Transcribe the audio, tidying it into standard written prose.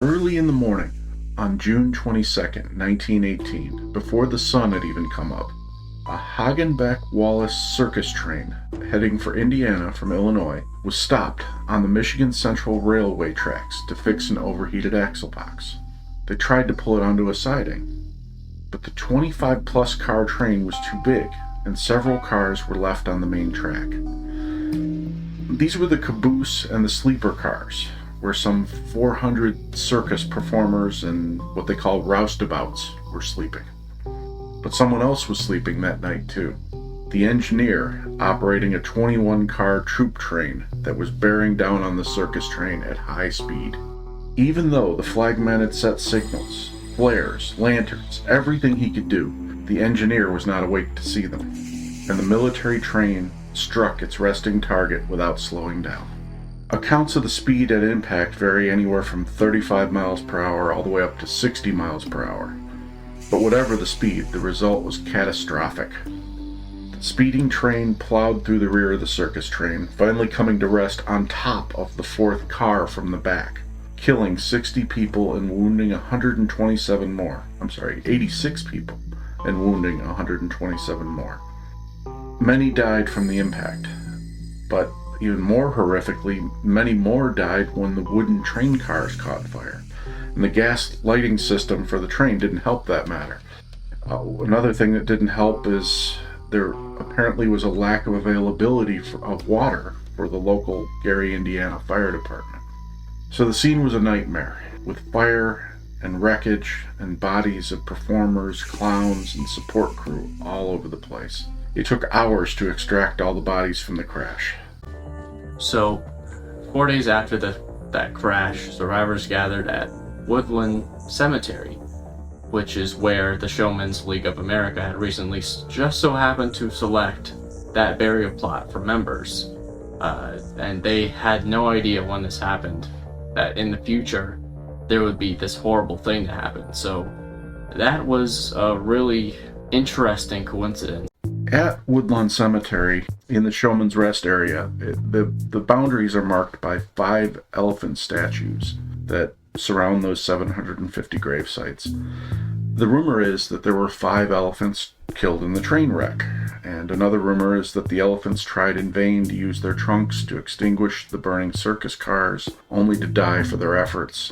Early in the morning, on June 22nd, 1918, before the sun had even come up, a Hagenbeck-Wallace circus train heading for Indiana from Illinois was stopped on the Michigan Central Railway tracks to fix an overheated axle box. They tried to pull it onto a siding, but the 25-plus car train was too big, and several cars were left on the main track. These were the caboose and the sleeper cars, where some 400 circus performers and what they call roustabouts were sleeping. But someone else was sleeping that night too. The engineer operating a 21-car troop train that was bearing down on the circus train at high speed. Even though the flagman had set signals, flares, lanterns, everything he could do, the engineer was not awake to see them, and the military train struck its resting target without slowing down. Accounts of the speed at impact vary anywhere from 35 miles per hour all the way up to 60 miles per hour. But whatever the speed, the result was catastrophic. The speeding train plowed through the rear of the circus train, finally coming to rest on top of the fourth car from the back, killing 60 people and wounding 127 more. 86 people and wounding 127 more. Many died from the impact, but even more horrifically, many more died when the wooden train cars caught fire. And the gas lighting system for the train didn't help that matter. Another thing that didn't help is there apparently was a lack of availability of water for the local Gary, Indiana fire department. So the scene was a nightmare, with fire and wreckage and bodies of performers, clowns, and support crew all over the place. It took hours to extract all the bodies from the crash. So, 4 days after that crash, survivors gathered at Woodland Cemetery, which is where the Showmen's League of America had recently just so happened to select that burial plot for members. And they had no idea when this happened, that in the future there would be this horrible thing to happen. So that was a really interesting coincidence. At Woodlawn Cemetery, in the Showman's Rest area, the boundaries are marked by 5 elephant statues that surround those 750 grave sites. The rumor is that there were 5 elephants killed in the train wreck, and another rumor is that the elephants tried in vain to use their trunks to extinguish the burning circus cars, only to die for their efforts.